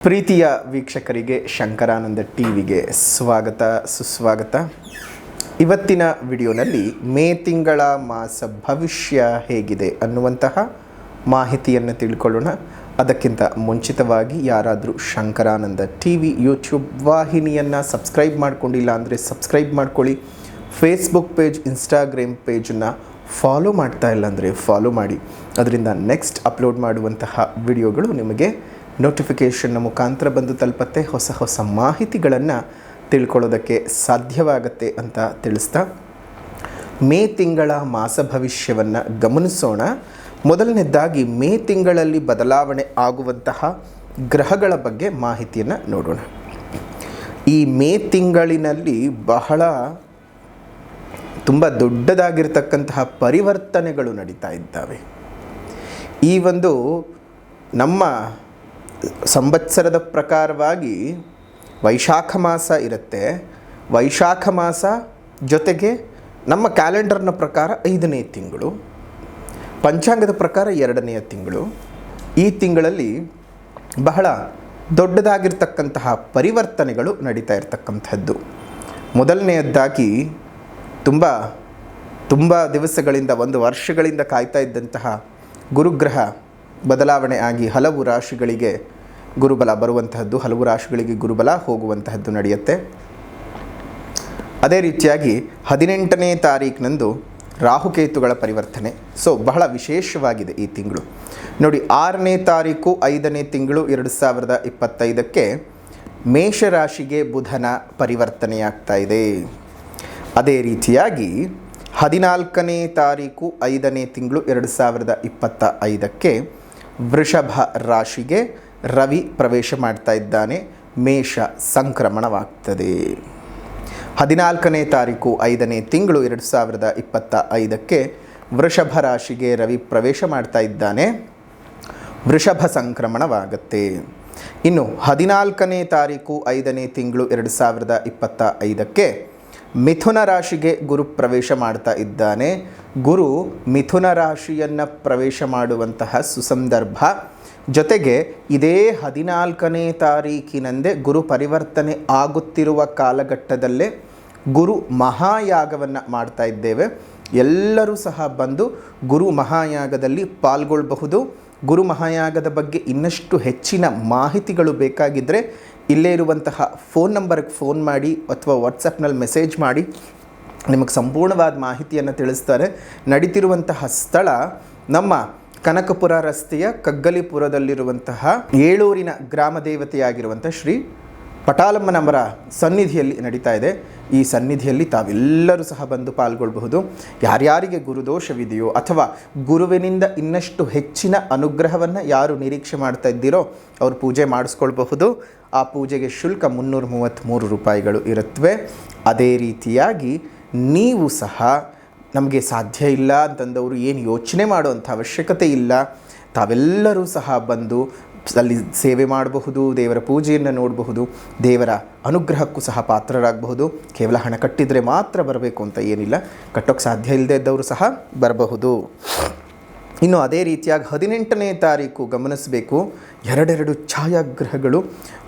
ಪ್ರೀತಿಯ ವೀಕ್ಷಕರಿಗೆ ಶಂಕರಾನಂದ ಟಿವಿಗೆ ಸ್ವಾಗತ ಸುಸ್ವಾಗತ. ಇವತ್ತಿನ ವಿಡಿಯೋನಲ್ಲಿ ಮೇ ತಿಂಗಳ ಮಾಸ ಭವಿಷ್ಯ ಹೇಗಿದೆ ಅನ್ನುವಂತಹ ಮಾಹಿತಿಯನ್ನು ತಿಳ್ಕೊಳ್ಳೋಣ. ಅದಕ್ಕಿಂತ ಮುಂಚಿತವಾಗಿ ಯಾರಾದರೂ ಶಂಕರಾನಂದ ಟಿವಿ ಯೂಟ್ಯೂಬ್ ವಾಹಿನಿಯನ್ನು ಸಬ್ಸ್ಕ್ರೈಬ್ ಮಾಡ್ಕೊಂಡಿಲ್ಲ ಅಂದರೆ ಸಬ್ಸ್ಕ್ರೈಬ್ ಮಾಡ್ಕೊಳ್ಳಿ. ಫೇಸ್ಬುಕ್ ಪೇಜ್, ಇನ್ಸ್ಟಾಗ್ರಾಮ್ ಪೇಜನ್ನು ಫಾಲೋ ಮಾಡ್ತಾ ಇಲ್ಲ ಅಂದರೆ ಫಾಲೋ ಮಾಡಿ. ಅದರಿಂದ ನೆಕ್ಸ್ಟ್ ಅಪ್ಲೋಡ್ ಮಾಡುವಂತಹ ವಿಡಿಯೋಗಳು ನಿಮಗೆ ನೋಟಿಫಿಕೇಷನ್ನ ಮುಖಾಂತರ ಬಂದು ತಲುಪತ್ತೆ. ಹೊಸ ಹೊಸ ಮಾಹಿತಿಗಳನ್ನು ತಿಳ್ಕೊಳ್ಳೋದಕ್ಕೆ ಸಾಧ್ಯವಾಗತ್ತೆ ಅಂತ ತಿಳಿಸ್ತಾ ಮೇ ತಿಂಗಳ ಮಾಸ ಭವಿಷ್ಯವನ್ನು ಗಮನಿಸೋಣ. ಮೊದಲನೇದಾಗಿ ಮೇ ತಿಂಗಳಲ್ಲಿ ಬದಲಾವಣೆ ಆಗುವಂತಹ ಗ್ರಹಗಳ ಬಗ್ಗೆ ಮಾಹಿತಿಯನ್ನು ನೋಡೋಣ. ಈ ಮೇ ತಿಂಗಳಿನಲ್ಲಿ ತುಂಬ ದೊಡ್ಡದಾಗಿರ್ತಕ್ಕಂತಹ ಪರಿವರ್ತನೆಗಳು ನಡೀತಾ ಇದ್ದಾವೆ. ಈ ಒಂದು ನಮ್ಮ ಸಂವತ್ಸರದ ಪ್ರಕಾರವಾಗಿ ವೈಶಾಖ ಮಾಸ ಇರುತ್ತೆ. ವೈಶಾಖ ಮಾಸ ಜೊತೆಗೆ ನಮ್ಮ ಕ್ಯಾಲೆಂಡರ್ನ ಪ್ರಕಾರ 5ನೇ ತಿಂಗಳು, ಪಂಚಾಂಗದ ಪ್ರಕಾರ 2ನೆಯ ತಿಂಗಳು. ಈ ತಿಂಗಳಲ್ಲಿ ಬಹಳ ದೊಡ್ಡದಾಗಿರ್ತಕ್ಕಂತಹ ಪರಿವರ್ತನೆಗಳು ನಡೀತಾ ಇರತಕ್ಕಂಥದ್ದು. ಮೊದಲನೆಯದ್ದಾಗಿ ತುಂಬ ದಿವಸಗಳಿಂದ, 1 ವರ್ಷಗಳಿಂದ ಕಾಯ್ತಾ ಇದ್ದಂತಹ ಗುರುಗ್ರಹ ಬದಲಾವಣೆ ಆಗಿ ಹಲವು ರಾಶಿಗಳಿಗೆ ಗುರುಬಲ ಬರುವಂತಹದ್ದು, ಹಲವು ರಾಶಿಗಳಿಗೆ ಗುರುಬಲ ಹೋಗುವಂತಹದ್ದು ನಡೆಯುತ್ತೆ. ಅದೇ ರೀತಿಯಾಗಿ 18ನೇ ತಾರೀಕಿನಂದು ರಾಹುಕೇತುಗಳ ಪರಿವರ್ತನೆ. ಬಹಳ ವಿಶೇಷವಾಗಿದೆ ಈ ತಿಂಗಳು. ನೋಡಿ, 6ನೇ ತಾರೀಕು 5ನೇ ತಿಂಗಳು 2025ಕ್ಕೆ ಮೇಷರಾಶಿಗೆ ಬುಧನ ಪರಿವರ್ತನೆಯಾಗ್ತಾ ಇದೆ. ಅದೇ ರೀತಿಯಾಗಿ 14ನೇ ತಾರೀಕು 5ನೇ ತಿಂಗಳು 2025ಕ್ಕೆ ವೃಷಭ ರಾಶಿಗೆ ರವಿ ಪ್ರವೇಶ ಮಾಡ್ತಾ ಇದ್ದಾನೆ. ಮೇಷ ಸಂಕ್ರಮಣವಾಗ್ತದೆ. 14ನೇ ತಾರೀಕು 5ನೇ ತಿಂಗಳು 2025ಕ್ಕೆ ವೃಷಭ ರಾಶಿಗೆ ರವಿ ಪ್ರವೇಶ ಮಾಡ್ತಾ ಇದ್ದಾನೆ. ವೃಷಭ ಸಂಕ್ರಮಣವಾಗುತ್ತೆ. ಇನ್ನು 14ನೇ ತಾರೀಕು 5ನೇ ತಿಂಗಳು 2025ಕ್ಕೆ ಮಿಥುನ ರಾಶಿಗೆ ಗುರು ಪ್ರವೇಶ ಮಾಡ್ತಾ ಇದ್ದಾನೆ. ಗುರು ಮಿಥುನ ರಾಶಿಯನ್ನು ಪ್ರವೇಶ ಮಾಡುವಂತಹ ಸುಸಂದರ್ಭ. ಜೊತೆಗೆ ಇದೇ 14ನೇ ತಾರೀಕಿನಂದೇ ಗುರು ಪರಿವರ್ತನೆ ಆಗುತ್ತಿರುವ ಕಾಲಘಟ್ಟದಲ್ಲೇ ಗುರು ಮಹಾಯಾಗವನ್ನು ಮಾಡ್ತಾ ಇದ್ದೇವೆ. ಎಲ್ಲರೂ ಸಹ ಬಂದು ಗುರು ಮಹಾಯಾಗದಲ್ಲಿ ಪಾಲ್ಗೊಳ್ಳಬಹುದು. ಗುರು ಮಹಾಯಾಗದ ಬಗ್ಗೆ ಇನ್ನಷ್ಟು ಹೆಚ್ಚಿನ ಮಾಹಿತಿಗಳು ಬೇಕಾಗಿದ್ದರೆ ಇಲ್ಲೇ ಇರುವಂತಹ ಫೋನ್ ನಂಬರ್ಗೆ ಫೋನ್ ಮಾಡಿ ಅಥವಾ ವಾಟ್ಸಪ್ನಲ್ಲಿ ಮೆಸೇಜ್ ಮಾಡಿ, ನಿಮಗೆ ಸಂಪೂರ್ಣವಾದ ಮಾಹಿತಿಯನ್ನು ತಿಳಿಸ್ತಾರೆ. ನಡೀತಿರುವಂತಹ ಸ್ಥಳ ನಮ್ಮ ಕನಕಪುರ ರಸ್ತೆಯ ಕಗ್ಗಲಿಪುರದಲ್ಲಿರುವಂತಹ ಏಳೂರಿನ ಗ್ರಾಮ ದೇವತೆಯಾಗಿರುವಂಥ ಶ್ರೀ ಪಟಾಲಮ್ಮನವರ ಸನ್ನಿಧಿಯಲ್ಲಿ ನಡೀತಾ ಇದೆ. ಈ ಸನ್ನಿಧಿಯಲ್ಲಿ ತಾವೆಲ್ಲರೂ ಸಹ ಬಂದು ಪಾಲ್ಗೊಳ್ಳಬಹುದು. ಯಾರ್ಯಾರಿಗೆ ಗುರುದೋಷವಿದೆಯೋ ಅಥವಾ ಗುರುವಿನಿಂದ ಇನ್ನಷ್ಟು ಹೆಚ್ಚಿನ ಅನುಗ್ರಹವನ್ನು ಯಾರು ನಿರೀಕ್ಷೆ ಮಾಡ್ತಾ ಇದ್ದೀರೋ ಅವರು ಪೂಜೆ ಮಾಡಿಸ್ಕೊಳ್ಬಹುದು. ಆ ಪೂಜೆಗೆ ಶುಲ್ಕ 333 ರೂಪಾಯಿಗಳು ಇರುತ್ತವೆ. ಅದೇ ರೀತಿಯಾಗಿ ನೀವು ಸಹ ನಮಗೆ ಸಾಧ್ಯ ಇಲ್ಲ ಅಂತಂದವರು ಏನು ಯೋಚನೆ ಮಾಡುವಂಥ ಅವಶ್ಯಕತೆ ಇಲ್ಲ. ತಾವೆಲ್ಲರೂ ಸಹ ಬಂದು ಅಲ್ಲಿ ಸೇವೆ ಮಾಡಬಹುದು, ದೇವರ ಪೂಜೆಯನ್ನು ನೋಡಬಹುದು, ದೇವರ ಅನುಗ್ರಹಕ್ಕೂ ಸಹ ಪಾತ್ರರಾಗಬಹುದು. ಕೇವಲ ಹಣ ಕಟ್ಟಿದರೆ ಮಾತ್ರ ಬರಬೇಕು ಅಂತ ಏನಿಲ್ಲ, ಕಟ್ಟೋಕ್ಕೆ ಸಾಧ್ಯ ಇಲ್ಲದೆ ಇದ್ದವರು ಸಹ ಬರಬಹುದು. ಇನ್ನು ಅದೇ ರೀತಿಯಾಗಿ 18ನೇ ತಾರೀಕು ಗಮನಿಸಬೇಕು. 2 ಛಾಯಾಗ್ರಹಗಳು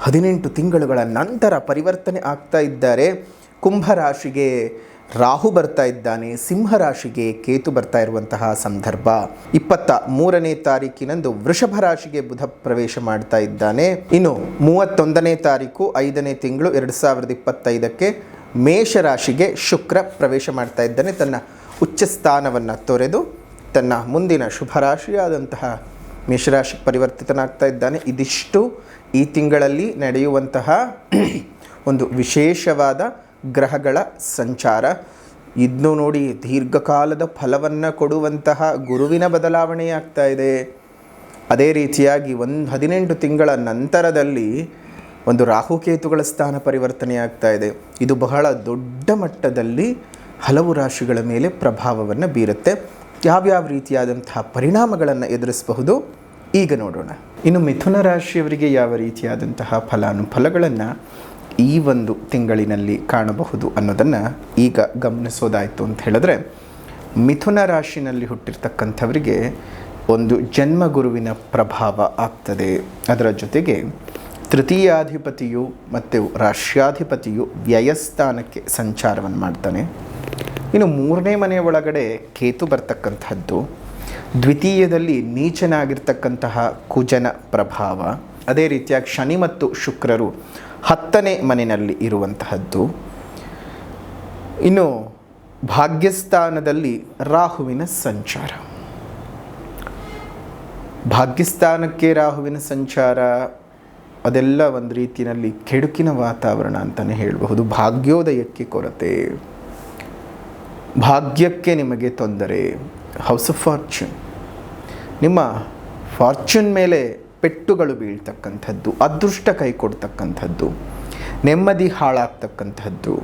18 ತಿಂಗಳುಗಳ ನಂತರ ಪರಿವರ್ತನೆ ಆಗ್ತಾ ಇದ್ದಾರೆ. ಕುಂಭರಾಶಿಗೆ ರಾಹು ಬರ್ತಾ ಇದ್ದಾನೆ, ಸಿಂಹರಾಶಿಗೆ ಕೇತು ಬರ್ತಾ ಇರುವಂತಹ ಸಂದರ್ಭ. 23ನೇ ತಾರೀಕಿನಂದು ವೃಷಭ ರಾಶಿಗೆ ಬುಧ ಪ್ರವೇಶ ಮಾಡ್ತಾ ಇದ್ದಾನೆ. ಇನ್ನು 31ನೇ ತಾರೀಕು 5ನೇ ತಿಂಗಳು 2025ಕ್ಕೆ ಮೇಷರಾಶಿಗೆ ಶುಕ್ರ ಪ್ರವೇಶ ಮಾಡ್ತಾ ಇದ್ದಾನೆ. ತನ್ನ ಉಚ್ಚ ಸ್ಥಾನವನ್ನು ತೊರೆದು ತನ್ನ ಮುಂದಿನ ಶುಭ ರಾಶಿಯಾದಂತಹ ಮೇಷರಾಶಿಗೆ ಪರಿವರ್ತಿತನಾಗ್ತಾ ಇದ್ದಾನೆ. ಇದಿಷ್ಟು ಈ ತಿಂಗಳಲ್ಲಿ ನಡೆಯುವಂತಹ ಒಂದು ವಿಶೇಷವಾದ ಗ್ರಹಗಳ ಸಂಚಾರ. ಇದನ್ನು ನೋಡಿ, ದೀರ್ಘಕಾಲದ ಫಲವನ್ನು ಕೊಡುವಂತಹ ಗುರುವಿನ ಬದಲಾವಣೆಯಾಗ್ತಾ ಇದೆ. ಅದೇ ರೀತಿಯಾಗಿ 18 ತಿಂಗಳ ನಂತರದಲ್ಲಿ ಒಂದು ರಾಹುಕೇತುಗಳ ಸ್ಥಾನ ಪರಿವರ್ತನೆಯಾಗ್ತಾ ಇದೆ. ಇದು ಬಹಳ ದೊಡ್ಡ ಮಟ್ಟದಲ್ಲಿ ಹಲವು ರಾಶಿಗಳ ಮೇಲೆ ಪ್ರಭಾವವನ್ನು ಬೀರುತ್ತೆ. ಯಾವ್ಯಾವ ರೀತಿಯಾದಂತಹ ಪರಿಣಾಮಗಳನ್ನು ಎದುರಿಸಬಹುದು ಈಗ ನೋಡೋಣ. ಇನ್ನು ಮಿಥುನ ರಾಶಿಯವರಿಗೆ ಯಾವ ರೀತಿಯಾದಂತಹ ಫಲಾನುಫಲಗಳನ್ನು ಈ ಒಂದು ತಿಂಗಳಿನಲ್ಲಿ ಕಾಣಬಹುದು ಅನ್ನೋದನ್ನು ಈಗ ಗಮನಿಸೋದಾಯಿತು ಅಂತ ಹೇಳಿದ್ರೆ, ಮಿಥುನ ರಾಶಿನಲ್ಲಿ ಹುಟ್ಟಿರ್ತಕ್ಕಂಥವರಿಗೆ ಒಂದು ಜನ್ಮಗುರುವಿನ ಪ್ರಭಾವ ಆಗ್ತದೆ. ಅದರ ಜೊತೆಗೆ ತೃತೀಯಾಧಿಪತಿಯು ಮತ್ತು ರಾಶ್ಯಾಧಿಪತಿಯು ವ್ಯಯಸ್ಥಾನಕ್ಕೆ ಸಂಚಾರವನ್ನು ಮಾಡ್ತಾನೆ. ಇನ್ನು 3ನೇ ಮನೆಯ ಒಳಗಡೆ ಕೇತು ಬರ್ತಕ್ಕಂಥದ್ದು, ದ್ವಿತೀಯದಲ್ಲಿ ನೀಚನಾಗಿರ್ತಕ್ಕಂತಹ ಕುಜನ ಪ್ರಭಾವ, ಅದೇ ರೀತಿಯಾಗಿ ಶನಿ ಮತ್ತು ಶುಕ್ರರು 10ನೇ ಮನೆಯಲ್ಲಿ ಇರುವಂತಹದ್ದು. ಇನ್ನು ಭಾಗ್ಯಸ್ಥಾನದಲ್ಲಿ ರಾಹುವಿನ ಸಂಚಾರ. ಭಾಗ್ಯಸ್ಥಾನಕ್ಕೆ ರಾಹುವಿನ ಸಂಚಾರ ಅದೆಲ್ಲ ಒಂದು ರೀತಿಯಲ್ಲಿ ಕೆಡುಕಿನ ವಾತಾವರಣ ಅಂತಲೇ ಹೇಳಬಹುದು. ಭಾಗ್ಯೋದಯಕ್ಕೆ ಕೊರತೆ, ಭಾಗ್ಯಕ್ಕೆ ನಿಮಗೆ ತೊಂದರೆ, ಹೌಸ್ ಆಫ್ ಫಾರ್ಚೂನ್, ನಿಮ್ಮ ಫಾರ್ಚೂನ್ ಮೇಲೆ ಪೆಟ್ಟುಗಳು ಬೀಳ್ತಕ್ಕಂಥದ್ದು, ಅದೃಷ್ಟ ಕೈ ಕೊಡ್ತಕ್ಕಂಥದ್ದು, ನೆಮ್ಮದಿ ಹಾಳಾಗ್ತಕ್ಕಂಥದ್ದು,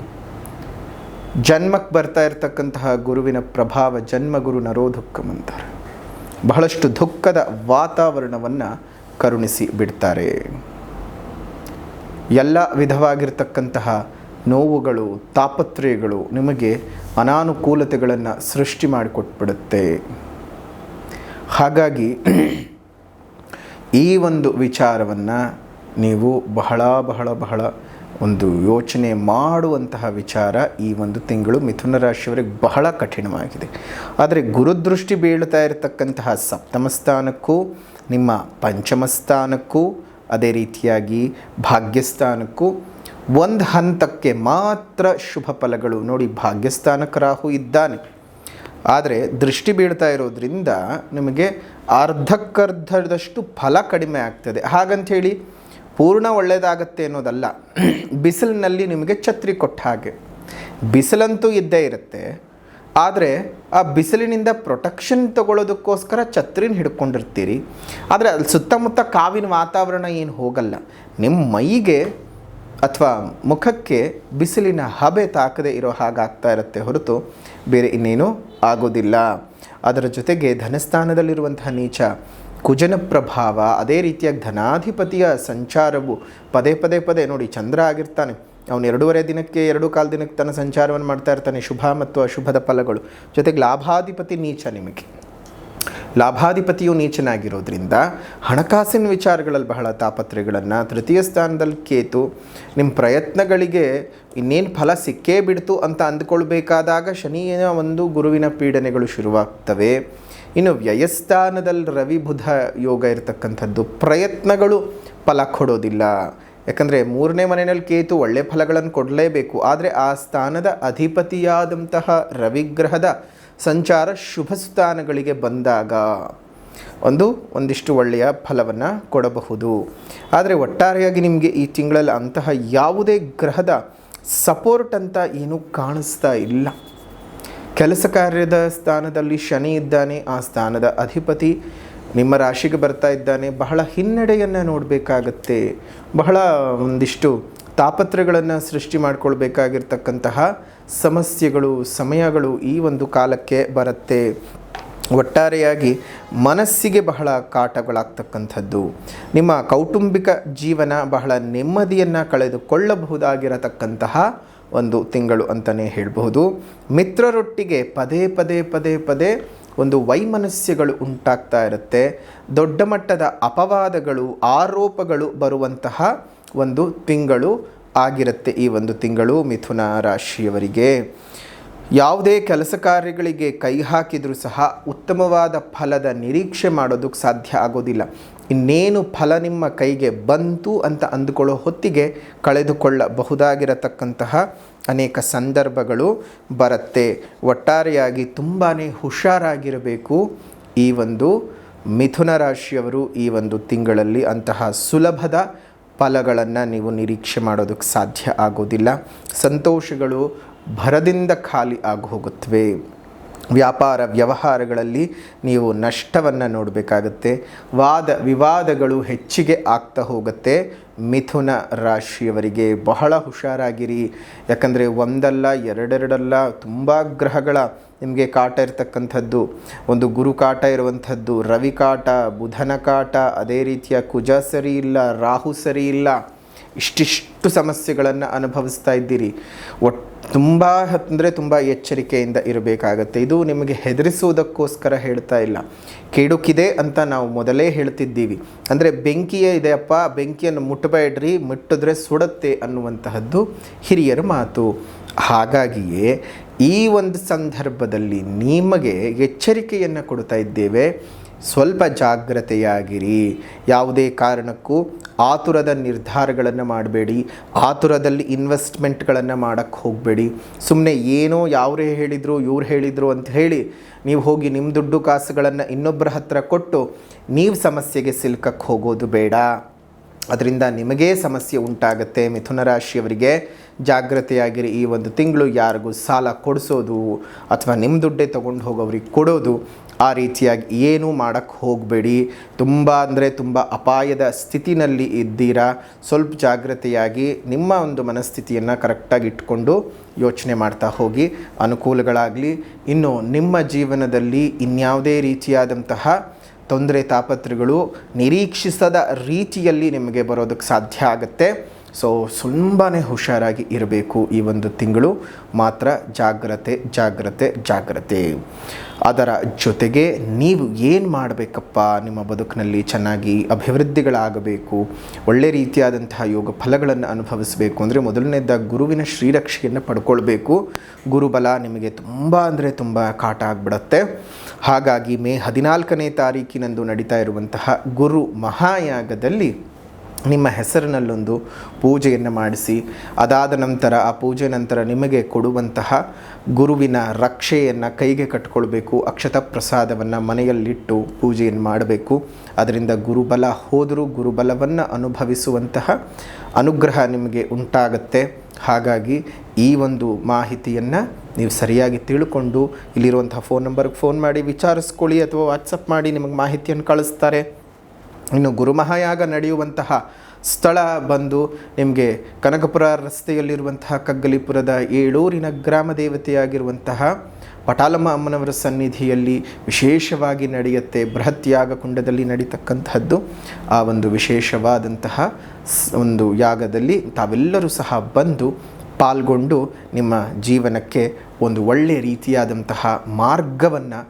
ಜನ್ಮಕ್ಕೆ ಬರ್ತಾ ಇರತಕ್ಕಂತಹ ಗುರುವಿನ ಪ್ರಭಾವ, ಜನ್ಮಗುರು ನರೋದುಃಖಂ ಅಂತಾರೆ. ಬಹಳಷ್ಟು ದುಃಖದ ವಾತಾವರಣವನ್ನು ಕರುಣಿಸಿ ಬಿಡ್ತಾರೆ. ಎಲ್ಲ ವಿಧವಾಗಿರ್ತಕ್ಕಂತಹ ನೋವುಗಳು, ತಾಪತ್ರಯಗಳು ನಿಮಗೆ ಅನಾನುಕೂಲತೆಗಳನ್ನು ಸೃಷ್ಟಿ ಮಾಡಿಕೊಟ್ಬಿಡುತ್ತೆ. ಹಾಗಾಗಿ ಈ ಒಂದು ವಿಚಾರವನ್ನು ನೀವು ಬಹಳ ಒಂದು ಯೋಚನೆ ಮಾಡುವಂತಹ ವಿಚಾರ. ಈ ಒಂದು ತಿಂಗಳು ಮಿಥುನ ರಾಶಿಯವರಿಗೆ ಬಹಳ ಕಠಿಣವಾಗಿದೆ. ಆದರೆ ಗುರುದೃಷ್ಟಿ ಬೀಳ್ತಾ ಇರತಕ್ಕಂತಹ 7ಮ ಸ್ಥಾನಕ್ಕೂ, ನಿಮ್ಮ 5ಮ ಸ್ಥಾನಕ್ಕೂ, ಅದೇ ರೀತಿಯಾಗಿ ಭಾಗ್ಯಸ್ಥಾನಕ್ಕೂ ಒಂದು ಹಂತಕ್ಕೆ ಮಾತ್ರ ಶುಭ ಫಲಗಳು. ನೋಡಿ, ಭಾಗ್ಯಸ್ಥಾನಕ್ಕೆ ರಾಹು ಇದ್ದಾನೆ, ಆದರೆ ದೃಷ್ಟಿ ಬೀಳ್ತಾ ಇರೋದ್ರಿಂದ ನಿಮಗೆ ಅರ್ಧಕ್ಕರ್ಧದಷ್ಟು ಫಲ ಕಡಿಮೆ ಆಗ್ತದೆ. ಹಾಗಂಥೇಳಿ ಪೂರ್ಣ ಒಳ್ಳೆಯದಾಗತ್ತೆ ಅನ್ನೋದಲ್ಲ. ಬಿಸಿಲಿನಲ್ಲಿ ನಿಮಗೆ ಛತ್ರಿ ಕೊಟ್ಟ ಹಾಗೆ, ಬಿಸಿಲಂತೂ ಇದ್ದೇ ಇರುತ್ತೆ, ಆದರೆ ಆ ಬಿಸಿಲಿನಿಂದ ಪ್ರೊಟೆಕ್ಷನ್ ತಗೊಳ್ಳೋದಕ್ಕೋಸ್ಕರ ಛತ್ರಿನ ಹಿಡ್ಕೊಂಡಿರ್ತೀರಿ. ಆದರೆ ಅಲ್ಲಿ ಸುತ್ತಮುತ್ತ ಕಾವಿನ ವಾತಾವರಣ ಏನು ಹೋಗಲ್ಲ. ನಿಮ್ಮ ಮೈಗೆ ಅಥವಾ ಮುಖಕ್ಕೆ ಬಿಸಿಲಿನ ಹಬೆ ತಾಕದೇ ಇರೋ ಹಾಗಾಗ್ತಾ ಇರುತ್ತೆ ಹೊರತು ಬೇರೆ ಇನ್ನೇನು ಆಗೋದಿಲ್ಲ. ಅದರ ಜೊತೆಗೆ ಧನಸ್ಥಾನದಲ್ಲಿರುವಂತಹ ನೀಚ ಕುಜನ ಪ್ರಭಾವ, ಅದೇ ರೀತಿಯಾಗಿ ಧನಾಧಿಪತಿಯ ಸಂಚಾರವು ಪದೇ ನೋಡಿ, ಚಂದ್ರ ಆಗಿರ್ತಾನೆ, ಅವನು 2.5 ದಿನಕ್ಕೆ 2.25 ದಿನಕ್ಕೆ ತನ್ನ ಸಂಚಾರವನ್ನು ಮಾಡ್ತಾ ಇರ್ತಾನೆ. ಶುಭ ಮತ್ತು ಅಶುಭದ ಫಲಗಳು. ಜೊತೆಗೆ ಲಾಭಾಧಿಪತಿ ನೀಚ, ನಿಮಗೆ ಲಾಭಾಧಿಪತಿಯು ನೀಚನಾಗಿರೋದ್ರಿಂದ ಹಣಕಾಸಿನ ವಿಚಾರಗಳಲ್ಲಿ ಬಹಳ ತಾಪತ್ರೆಗಳನ್ನು. ತೃತೀಯ ಸ್ಥಾನದಲ್ಲಿ ಕೇತು, ನಿಮ್ಮ ಪ್ರಯತ್ನಗಳಿಗೆ ಇನ್ನೇನು ಫಲ ಸಿಕ್ಕೇ ಬಿಡ್ತು ಅಂತ ಅಂದ್ಕೊಳ್ಬೇಕಾದಾಗ ಶನಿಯ ಒಂದು ಗುರುವಿನ ಪೀಡನೆಗಳು ಶುರುವಾಗ್ತವೆ. ಇನ್ನು ವ್ಯಯಸ್ಥಾನದಲ್ಲಿ ರವಿ ಬುಧ ಯೋಗ ಇರತಕ್ಕಂಥದ್ದು, ಪ್ರಯತ್ನಗಳು ಫಲ ಕೊಡೋದಿಲ್ಲ. ಯಾಕಂದರೆ 3ನೇ ಮನೆಯಲ್ಲಿ ಕೇತು ಒಳ್ಳೆಯ ಫಲಗಳನ್ನು ಕೊಡಲೇಬೇಕು. ಆದರೆ ಆ ಸ್ಥಾನದ ಅಧಿಪತಿಯಾದಂತಹ ರವಿಗ್ರಹದ ಸಂಚಾರ ಶುಭ ಸ್ಥಾನಗಳಿಗೆ ಬಂದಾಗ ಒಂದಿಷ್ಟು ಒಳ್ಳೆಯ ಫಲವನ್ನು ಕೊಡಬಹುದು. ಆದರೆ ಒಟ್ಟಾರೆಯಾಗಿ ನಿಮಗೆ ಈ ತಿಂಗಳಲ್ಲಿ ಅಂತಹ ಯಾವುದೇ ಗ್ರಹದ ಸಪೋರ್ಟ್ ಅಂತ ಏನೂ ಕಾಣಿಸ್ತಾ ಇಲ್ಲ. ಕೆಲಸ ಕಾರ್ಯದ ಸ್ಥಾನದಲ್ಲಿ ಶನಿ ಇದ್ದಾನೆ, ಆ ಸ್ಥಾನದ ಅಧಿಪತಿ ನಿಮ್ಮ ರಾಶಿಗೆ ಬರ್ತಾ ಇದ್ದಾನೆ. ಬಹಳ ಹಿನ್ನಡೆಯನ್ನು ನೋಡಬೇಕಾಗತ್ತೆ, ಬಹಳ ಒಂದಿಷ್ಟು ತಾಪತ್ರಗಳನ್ನು ಸೃಷ್ಟಿ ಮಾಡಿಕೊಳ್ಬೇಕಾಗಿರ್ತಕ್ಕಂತಹ ಸಮಸ್ಯೆಗಳು, ಸಮಯಗಳು ಈ ಒಂದು ಕಾಲಕ್ಕೆ ಬರುತ್ತೆ. ಒಟ್ಟಾರೆಯಾಗಿ ಮನಸ್ಸಿಗೆ ಬಹಳ ಕಾಟಗಳಾಗ್ತಕ್ಕಂಥದ್ದು, ನಿಮ್ಮ ಕೌಟುಂಬಿಕ ಜೀವನ ಬಹಳ ನೆಮ್ಮದಿಯನ್ನು ಕಳೆದುಕೊಳ್ಳಬಹುದಾಗಿರತಕ್ಕಂತಹ ಒಂದು ತಿಂಗಳು ಅಂತಲೇ ಹೇಳಬಹುದು. ಮಿತ್ರರೊಟ್ಟಿಗೆ ಪದೇ ಒಂದು ವೈಮನಸ್ಯಗಳು ಉಂಟಾಗ್ತಾ ಇರುತ್ತೆ. ದೊಡ್ಡ ಮಟ್ಟದ ಅಪವಾದಗಳು, ಆರೋಪಗಳು ಬರುವಂತಹ ಒಂದು ತಿಂಗಳು ಆಗಿರುತ್ತೆ ಈ ಒಂದು ತಿಂಗಳು ಮಿಥುನ ರಾಶಿಯವರಿಗೆ. ಯಾವುದೇ ಕೆಲಸ ಕಾರ್ಯಗಳಿಗೆ ಕೈ ಹಾಕಿದರೂ ಸಹ ಉತ್ತಮವಾದ ಫಲದ ನಿರೀಕ್ಷೆ ಮಾಡೋದಕ್ಕೆ ಸಾಧ್ಯ ಆಗೋದಿಲ್ಲ. ಇನ್ನೇನು ಫಲ ನಿಮ್ಮ ಕೈಗೆ ಬಂತು ಅಂತ ಅಂದುಕೊಳ್ಳೋ ಹೊತ್ತಿಗೆ ಕಳೆದುಕೊಳ್ಳಬಹುದಾಗಿರತಕ್ಕಂತಹ ಅನೇಕ ಸಂದರ್ಭಗಳು ಬರುತ್ತೆ. ಒಟ್ಟಾರೆಯಾಗಿ ತುಂಬಾ ಹುಷಾರಾಗಿರಬೇಕು ಈ ಒಂದು ಮಿಥುನ ರಾಶಿಯವರು. ಈ ಒಂದು ತಿಂಗಳಲ್ಲಿ ಅಂತಹ ಸುಲಭದ ಫಲಗಳನ್ನು ನೀವು ನಿರೀಕ್ಷೆ ಮಾಡೋದಕ್ಕೆ ಸಾಧ್ಯ ಆಗೋದಿಲ್ಲ. ಸಂತೋಷಗಳು ಭರದಿಂದ ಖಾಲಿ ಆಗಿ ಹೋಗುತ್ತವೆ. ವ್ಯಾಪಾರ ವ್ಯವಹಾರಗಳಲ್ಲಿ ನೀವು ನಷ್ಟವನ್ನು ನೋಡಬೇಕಾಗತ್ತೆ. ವಾದ ವಿವಾದಗಳು ಹೆಚ್ಚಿಗೆ ಆಗ್ತಾ ಹೋಗುತ್ತೆ. ಮಿಥುನ ರಾಶಿಯವರಿಗೆ ಬಹಳ ಹುಷಾರಾಗಿರಿ. ಯಾಕಂದರೆ ಒಂದಲ್ಲ ಎರಡೆರಡಲ್ಲ ತುಂಬ ಗ್ರಹಗಳ ನಿಮಗೆ ಕಾಟ ಇರತಕ್ಕಂಥದ್ದು. ಒಂದು ಗುರು ಕಾಟ ಇರುವಂಥದ್ದು, ರವಿ ಕಾಟ, ಬುಧನ ಕಾಟ, ಅದೇ ರೀತಿಯ ಕುಜ ಸರಿ ಇಲ್ಲ, ರಾಹು ಸರಿ ಇಲ್ಲ. ಇಷ್ಟಿಷ್ಟು ಸಮಸ್ಯೆಗಳನ್ನು ಅನುಭವಿಸ್ತಾ ಇದ್ದೀರಿ. ತುಂಬ ಅಂದರೆ ತುಂಬ ಎಚ್ಚರಿಕೆಯಿಂದ ಇರಬೇಕಾಗತ್ತೆ. ಇದು ನಿಮಗೆ ಹೆದರಿಸುವುದಕ್ಕೋಸ್ಕರ ಹೇಳ್ತಾ ಇಲ್ಲ, ಕೆಡುಕಿದೆ ಅಂತ ನಾವು ಮೊದಲೇ ಹೇಳ್ತಿದ್ದೀವಿ. ಅಂದರೆ ಬೆಂಕಿಯೇ ಇದೆಯಪ್ಪ, ಬೆಂಕಿಯನ್ನು ಮುಟ್ಟಬೇಡ್ರಿ, ಮುಟ್ಟಿದ್ರೆ ಸುಡುತ್ತೆ ಅನ್ನುವಂತಹದ್ದು ಹಿರಿಯರ ಮಾತು. ಹಾಗಾಗಿಯೇ ಈ ಒಂದು ಸಂದರ್ಭದಲ್ಲಿ ನಿಮಗೆ ಎಚ್ಚರಿಕೆಯನ್ನು ಕೊಡ್ತಾ ಇದ್ದೇವೆ, ಸ್ವಲ್ಪ ಜಾಗ್ರತೆಯಾಗಿರಿ. ಯಾವುದೇ ಕಾರಣಕ್ಕೂ ಆತುರದ ನಿರ್ಧಾರಗಳನ್ನು ಮಾಡಬೇಡಿ, ಆತುರದಲ್ಲಿ ಇನ್ವೆಸ್ಟ್ಮೆಂಟ್ಗಳನ್ನು ಮಾಡೋಕ್ಕೆ ಹೋಗಬೇಡಿ. ಸುಮ್ಮನೆ ಏನೋ ಯಾವ್ರೇ ಹೇಳಿದರು ಇವ್ರು ಹೇಳಿದರು ಅಂತ ಹೇಳಿ ನೀವು ಹೋಗಿ ನಿಮ್ಮ ದುಡ್ಡು ಕಾಸುಗಳನ್ನು ಇನ್ನೊಬ್ಬರ ಹತ್ರ ಕೊಟ್ಟು ನೀವು ಸಮಸ್ಯೆಗೆ ಸಿಲುಕಕ್ಕೆ ಹೋಗೋದು ಬೇಡ. ಅದರಿಂದ ನಿಮಗೇ ಸಮಸ್ಯೆ ಉಂಟಾಗುತ್ತೆ. ಮಿಥುನ ರಾಶಿಯವರಿಗೆ ಜಾಗ್ರತೆಯಾಗಿರಿ. ಈ ಒಂದು ತಿಂಗಳು ಯಾರಿಗೂ ಸಾಲ ಕೊಡಿಸೋದು ಅಥವಾ ನಿಮ್ಮ ದುಡ್ಡೇ ತೊಗೊಂಡು ಹೋಗೋರಿಗೆ ಕೊಡೋದು, ಆ ರೀತಿಯಾಗಿ ಏನೂ ಮಾಡೋಕ್ಕೆ ಹೋಗಬೇಡಿ. ತುಂಬ ಅಂದರೆ ತುಂಬ ಅಪಾಯದ ಸ್ಥಿತಿನಲ್ಲಿ ಇದ್ದೀರಾ. ಸ್ವಲ್ಪ ಜಾಗ್ರತೆಯಾಗಿ ನಿಮ್ಮ ಒಂದು ಮನಸ್ಥಿತಿಯನ್ನು ಕರೆಕ್ಟಾಗಿ ಇಟ್ಕೊಂಡು ಯೋಚನೆ ಮಾಡ್ತಾ ಹೋಗಿ, ಅನುಕೂಲಗಳಾಗಲಿ. ಇನ್ನು ನಿಮ್ಮ ಜೀವನದಲ್ಲಿ ಇನ್ಯಾವುದೇ ರೀತಿಯಾದಂತಹ ತೊಂದರೆ ತಾಪತ್ರಗಳು ನಿರೀಕ್ಷಿಸದ ರೀತಿಯಲ್ಲಿ ನಿಮಗೆ ಬರೋದಕ್ಕೆ ಸಾಧ್ಯ ಆಗುತ್ತೆ. ಸೊ ತುಂಬಾ ಹುಷಾರಾಗಿ ಇರಬೇಕು. ಈ ಒಂದು ತಿಂಗಳು ಮಾತ್ರ ಜಾಗ್ರತೆ ಜಾಗ್ರತೆ ಜಾಗ್ರತೆ. ಅದರ ಜೊತೆಗೆ ನೀವು ಏನು ಮಾಡಬೇಕಪ್ಪ, ನಿಮ್ಮ ಬದುಕಿನಲ್ಲಿ ಚೆನ್ನಾಗಿ ಅಭಿವೃದ್ಧಿಗಳಾಗಬೇಕು, ಒಳ್ಳೆ ರೀತಿಯಾದಂತಹ ಯೋಗ ಫಲಗಳನ್ನು ಅನುಭವಿಸಬೇಕು ಅಂದರೆ ಮೊದಲನೇದಾಗಿ ಗುರುವಿನ ಶ್ರೀರಕ್ಷೆಯನ್ನು ಪಡ್ಕೊಳ್ಬೇಕು. ಗುರುಬಲ ನಿಮಗೆ ತುಂಬ ಅಂದರೆ ತುಂಬ ಕಾಟ ಆಗಿಬಿಡುತ್ತೆ. ಹಾಗಾಗಿ ಮೇ 14ನೇ ತಾರೀಕಿನಂದು ನಡೀತಾ ಇರುವಂತಹ ಗುರು ಮಹಾಯಾಗದಲ್ಲಿ ನಿಮ್ಮ ಹೆಸರಿನಲ್ಲೊಂದು ಪೂಜೆಯನ್ನು ಮಾಡಿಸಿ, ಅದಾದ ನಂತರ ಆ ಪೂಜೆ ನಂತರ ನಿಮಗೆ ಕೊಡುವಂತಹ ಗುರುವಿನ ರಕ್ಷೆಯನ್ನು ಕೈಗೆ ಕಟ್ಕೊಳ್ಬೇಕು. ಅಕ್ಷತ ಪ್ರಸಾದವನ್ನು ಮನೆಯಲ್ಲಿಟ್ಟು ಪೂಜೆಯನ್ನು ಮಾಡಬೇಕು. ಅದರಿಂದ ಗುರುಬಲ ಹೋದರೂ ಗುರುಬಲವನ್ನು ಅನುಭವಿಸುವಂತಹ ಅನುಗ್ರಹ ನಿಮಗೆ ಉಂಟಾಗತ್ತೆ. ಹಾಗಾಗಿ ಈ ಒಂದು ಮಾಹಿತಿಯನ್ನು ನೀವು ಸರಿಯಾಗಿ ತಿಳ್ಕೊಂಡು ಇಲ್ಲಿರುವಂತಹ ಫೋನ್ ನಂಬರ್ಗೆ ಫೋನ್ ಮಾಡಿ ವಿಚಾರಿಸ್ಕೊಳ್ಳಿ, ಅಥವಾ ವಾಟ್ಸಪ್ ಮಾಡಿ ನಿಮಗೆ ಮಾಹಿತಿಯನ್ನು ಕಳಿಸ್ತಾರೆ. ಇನ್ನು ಗುರುಮಹಾಯಾಗ ನಡೆಯುವಂತಹ ಸ್ಥಳ ಬಂದು ನಿಮಗೆ ಕನಕಪುರ ರಸ್ತೆಯಲ್ಲಿರುವಂತಹ ಕಗ್ಗಲಿಪುರದ ಏಳೂರಿನ ಗ್ರಾಮ ದೇವತೆಯಾಗಿರುವಂತಹ ಪಟಾಲಮ್ಮ ಅಮ್ಮನವರ ಸನ್ನಿಧಿಯಲ್ಲಿ ವಿಶೇಷವಾಗಿ ನಡೆಯುತ್ತೆ. ಬೃಹತ್ ಯಾಗ ಕುಂಡದಲ್ಲಿ ನಡೀತಕ್ಕಂಥದ್ದು. ಆ ಒಂದು ವಿಶೇಷವಾದಂತಹ ಒಂದು ಯಾಗದಲ್ಲಿ ತಾವೆಲ್ಲರೂ ಸಹ ಬಂದು ಪಾಲ್ಗೊಂಡು ನಿಮ್ಮ ಜೀವನಕ್ಕೆ ಒಂದು ಒಳ್ಳೆಯ ರೀತಿಯಾದಂತಹ ಮಾರ್ಗವನ್ನು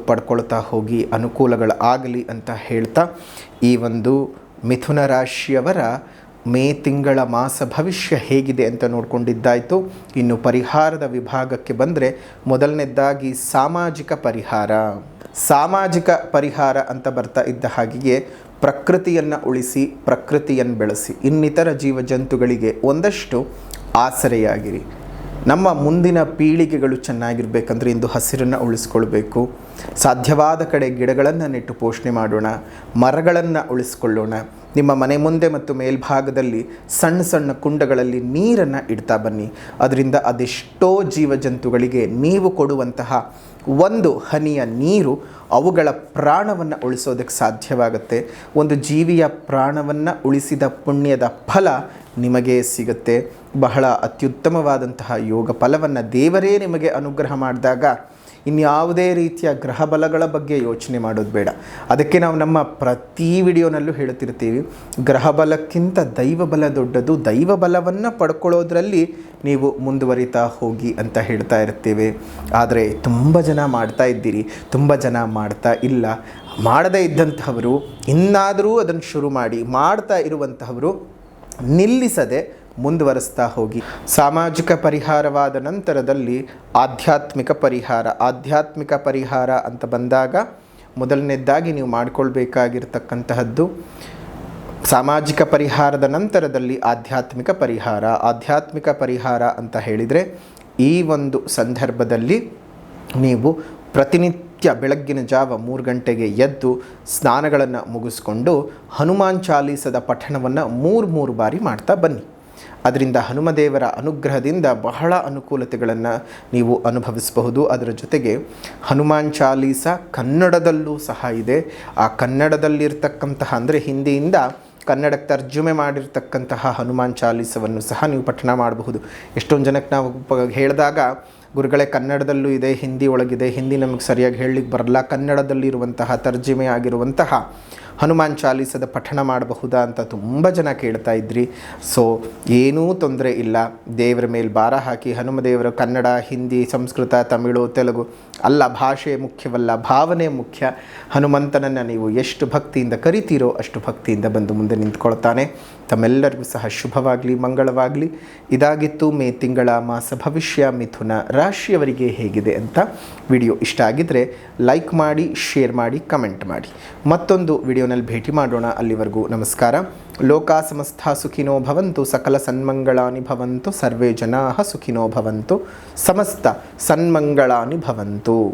ಪಡ್ಕೊಳ್ತಾ ಹೋಗಿ ಅನುಕೂಲಗಳಾಗಲಿ ಅಂತ ಹೇಳ್ತಾ, ಈ ಒಂದು ಮಿಥುನ ರಾಶಿಯವರ ಮೇ ತಿಂಗಳ ಮಾಸ ಭವಿಷ್ಯ ಹೇಗಿದೆ ಅಂತ ನೋಡಿಕೊಂಡಿದ್ದಾಯಿತು. ಇನ್ನು ಪರಿಹಾರದ ವಿಭಾಗಕ್ಕೆ ಬಂದರೆ ಮೊದಲನೇದಾಗಿ ಸಾಮಾಜಿಕ ಪರಿಹಾರ ಅಂತ ಬರ್ತಾ ಇದ್ದ ಹಾಗೆಯೇ ಪ್ರಕೃತಿಯನ್ನು ಉಳಿಸಿ, ಪ್ರಕೃತಿಯನ್ನು ಬೆಳೆಸಿ, ಇನ್ನಿತರ ಜೀವಜಂತುಗಳಿಗೆ ಒಂದಷ್ಟು ಆಸರೆಯಾಗಿರಿ. ನಮ್ಮ ಮುಂದಿನ ಪೀಳಿಗೆಗಳು ಚೆನ್ನಾಗಿರಬೇಕಂದ್ರೆ ಇಂದು ಹಸಿರನ್ನು ಉಳಿಸ್ಕೊಳ್ಬೇಕು. ಸಾಧ್ಯವಾದ ಕಡೆ ಗಿಡಗಳನ್ನು ನೆಟ್ಟು ಪೋಷಣೆ ಮಾಡೋಣ, ಮರಗಳನ್ನು ಉಳಿಸ್ಕೊಳ್ಳೋಣ. ನಿಮ್ಮ ಮನೆ ಮುಂದೆ ಮತ್ತು ಮೇಲ್ಭಾಗದಲ್ಲಿ ಸಣ್ಣ ಸಣ್ಣ ಕುಂಡಗಳಲ್ಲಿ ನೀರನ್ನು ಇಡ್ತಾ ಬನ್ನಿ. ಅದರಿಂದ ಅದೆಷ್ಟೋ ಜೀವಜಂತುಗಳಿಗೆ ನೀವು ಕೊಡುವಂತಹ ಒಂದು ಹನಿಯ ನೀರು ಅವುಗಳ ಪ್ರಾಣವನ್ನು ಉಳಿಸೋದಕ್ಕೆ ಸಾಧ್ಯವಾಗುತ್ತೆ. ಒಂದು ಜೀವಿಯ ಪ್ರಾಣವನ್ನು ಉಳಿಸಿದ ಪುಣ್ಯದ ಫಲ ನಿಮಗೆ ಸಿಗುತ್ತೆ. ಬಹಳ ಅತ್ಯುತ್ತಮವಾದಂತಹ ಯೋಗ ಫಲವನ್ನು ದೇವರೇ ನಿಮಗೆ ಅನುಗ್ರಹ ಮಾಡಿದಾಗ ಇನ್ಯಾವುದೇ ರೀತಿಯ ಗ್ರಹ ಬಲಗಳ ಬಗ್ಗೆ ಯೋಚನೆ ಮಾಡೋದು ಬೇಡ. ಅದಕ್ಕೆ ನಾವು ನಮ್ಮ ಪ್ರತಿ ವಿಡಿಯೋನಲ್ಲೂ ಹೇಳ್ತಿರ್ತೀವಿ, ಗ್ರಹ ಬಲಕ್ಕಿಂತ ದೈವ ಬಲ ದೊಡ್ಡದು, ದೈವ ಬಲವನ್ನು ಪಡ್ಕೊಳ್ಳೋದ್ರಲ್ಲಿ ನೀವು ಮುಂದುವರಿತಾ ಹೋಗಿ ಅಂತ ಹೇಳ್ತಾ ಇರ್ತೇವೆ. ಆದರೆ ತುಂಬ ಜನ ಮಾಡ್ತಾ ಇದ್ದೀರಿ, ತುಂಬ ಜನ ಮಾಡ್ತಾ ಇಲ್ಲ. ಮಾಡದೇ ಇದ್ದಂತಹವರು ಇನ್ನಾದರೂ ಅದನ್ನು ಶುರು ಮಾಡಿ, ಮಾಡ್ತಾ ಇರುವಂತಹವರು ನಿಲ್ಲಿಸದೆ ಮುಂದುವರಿಸ್ತಾ ಹೋಗಿ. ಸಾಮಾಜಿಕ ಪರಿಹಾರವಾದ ನಂತರದಲ್ಲಿ ಆಧ್ಯಾತ್ಮಿಕ ಪರಿಹಾರ ಅಂತ ಬಂದಾಗ ಮೊದಲನೇದಾಗಿ ನೀವು ಮಾಡಿಕೊಳ್ಬೇಕಾಗಿರ್ತಕ್ಕಂತಹದ್ದು ಸಾಮಾಜಿಕ ಪರಿಹಾರದ ನಂತರದಲ್ಲಿ ಆಧ್ಯಾತ್ಮಿಕ ಪರಿಹಾರ ಅಂತ ಹೇಳಿದರೆ, ಈ ಒಂದು ಸಂದರ್ಭದಲ್ಲಿ ನೀವು ಪ್ರತಿನಿತ್ಯ ಬೆಳಗ್ಗಿನ ಜಾವ 3 ಗಂಟೆಗೆ ಎದ್ದು ಸ್ನಾನಗಳನ್ನು ಮುಗಿಸ್ಕೊಂಡು ಹನುಮಾನ್ ಚಾಲೀಸದ ಪಠಣವನ್ನು 3 ಬಾರಿ ಮಾಡ್ತಾ ಬನ್ನಿ. ಅದರಿಂದ ಹನುಮದೇವರ ಅನುಗ್ರಹದಿಂದ ಬಹಳ ಅನುಕೂಲತೆಗಳನ್ನು ನೀವು ಅನುಭವಿಸಬಹುದು. ಅದರ ಜೊತೆಗೆ ಹನುಮಾನ್ ಚಾಲೀಸ ಕನ್ನಡದಲ್ಲೂ ಸಹ ಇದೆ. ಆ ಕನ್ನಡದಲ್ಲಿರ್ತಕ್ಕಂತಹ ಅಂದರೆ ಹಿಂದಿಯಿಂದ ಕನ್ನಡಕ್ಕೆ ತರ್ಜುಮೆ ಮಾಡಿರ್ತಕ್ಕಂತಹ ಹನುಮಾನ್ ಚಾಲೀಸವನ್ನು ಸಹ ನೀವು ಪಠಣ ಮಾಡಬಹುದು. ಎಷ್ಟೊಂದು ಜನಕ್ಕೆ ನಾವು ಹೇಳಿದಾಗ, ಗುರುಗಳೇ ಕನ್ನಡದಲ್ಲೂ ಇದೆ, ಹಿಂದಿ ಒಳಗಿದೆ, ಹಿಂದಿ ನಮಗೆ ಸರಿಯಾಗಿ ಹೇಳಲಿಕ್ಕೆ ಬರಲ್ಲ, ಕನ್ನಡದಲ್ಲಿರುವಂತಹ ತರ್ಜುಮೆ ಆಗಿರುವಂತಹ ಹನುಮಾನ್ ಚಾಲೀಸದ ಪಠಣ ಮಾಡಬಹುದಾ ಅಂತ ತುಂಬ ಜನ ಕೇಳ್ತಾ ಇದ್ರಿ. ಸೊ ಏನೂ ತೊಂದರೆ ಇಲ್ಲ. ದೇವರ ಮೇಲೆ ಭಾರ ಹಾಕಿ, ಹನುಮದೇವರ ಕನ್ನಡ, ಹಿಂದಿ, ಸಂಸ್ಕೃತ, ತಮಿಳು, ತೆಲುಗು ಅಲ್ಲ, ಭಾಷೆ ಮುಖ್ಯವಲ್ಲ, ಭಾವನೆ ಮುಖ್ಯ. ಹನುಮಂತನನ್ನು ನೀವು ಎಷ್ಟು ಭಕ್ತಿಯಿಂದ ಕರಿತೀರೋ ಅಷ್ಟು ಭಕ್ತಿಯಿಂದ ಬಂದು ಮುಂದೆ ನಿಂತ್ಕೊಳ್ತಾನೆ. ತಮ್ಮೆಲ್ಲರಿಗೂ ಸಹ ಶುಭವಾಗಲಿ, ಮಂಗಳವಾಗಲಿ. ಇದಾಗಿತ್ತು ಮೇ ತಿಂಗಳ ಮಾಸ ಭವಿಷ್ಯ ಮಿಥುನ ರಾಶಿಯವರಿಗೆ ಹೇಗಿದೆ ಅಂತ. ವಿಡಿಯೋ ಇಷ್ಟ ಆಗಿದ್ದರೆ ಲೈಕ್ ಮಾಡಿ, ಶೇರ್ ಮಾಡಿ, ಕಮೆಂಟ್ ಮಾಡಿ. ಮತ್ತೊಂದು ವಿಡಿಯೋನಲ್ಲಿ ಭೇಟಿ ಮಾಡೋಣ. ಅಲ್ಲಿವರೆಗೂ ನಮಸ್ಕಾರ. ಲೋಕಾ ಸಮಸ್ತ ಸುಖಿನೋ ಭವಂತು, ಸಕಲ ಸನ್ಮಂಗಳಾನಿ ಭವಂತು, ಸರ್ವೇ ಜನಾಃ ಸುಖಿನೋ ಭವಂತು, ಸಮಸ್ತ ಸನ್ಮಂಗಳಾನಿ ಭವಂತು.